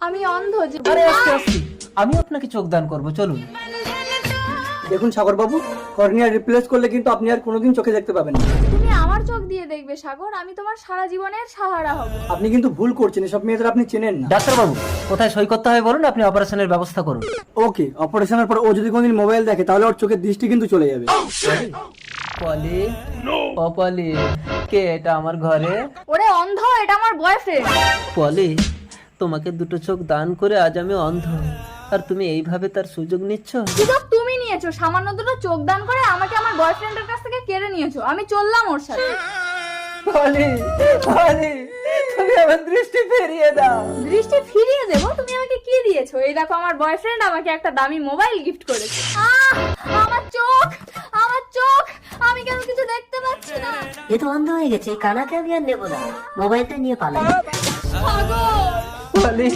আমি অন্ধ যে। আরে আস্তে আস্তে, আমি আপনাকে চোখ দান করবো, চলুন। দেখুন সাগর বাবু, কর্নিয়া রিপ্লেস করলে কিন্তু আপনি আর কোনোদিন চোখে দেখতে পাবেন না। তুমি আমার চোখ দিয়ে দেখবে সাগর, আমি তোমার সারা জীবনের সাহারা হব। আপনি কিন্তু ভুল করছেন, এসব মেয়েদের আপনি চেনেন না। ডাক্তারবাবু, কোথায় সই করতে হবে বলুন, আপনি অপারেশনের ব্যবস্থা করুন। ওকে, অপারেশনের পর ও যদি কোনোদিন মোবাইল দেখে তাহলে ওর চোখের দৃষ্টি কিন্তু চলে যাবে। পলি, ও পলি, কে এটা আমার ঘরে? ওরে অন্ধ, এটা আমার বয়ফ্রেন্ড। পলি, তোমাকে দুটো চোখ দান করে আজ আমি অন্ধ, আর তুমি এইভাবে তার সুযোগ নিচ্ছ? সুযোগ তুমি নিয়েছো, সামান্য দুটো চোখ দান করে আমাকে আমার বয়ফ্রেন্ডের কাছ থেকে কেড়ে নিয়েছো। আমি চললাম ওর সাথে। পলি, পলি, তুমি আমার দৃষ্টি ফিরিয়ে দাও। দৃষ্টি ফিরিয়ে দেবো? তুমি আমাকে কি দিয়েছো? এই দেখো, আমার বয়ফ্রেন্ড আমাকে একটা দামি মোবাইল গিফট করেছে। আমার চোখ, আমার চোখ, আমি কেন কিছু দেখতে পাচ্ছি না। এ তো অন্ধ হয়ে গেছে, কানাকে আমি আর নেবো না, মোবাইলটা নিয়ে পালাই। সাগর, পলি,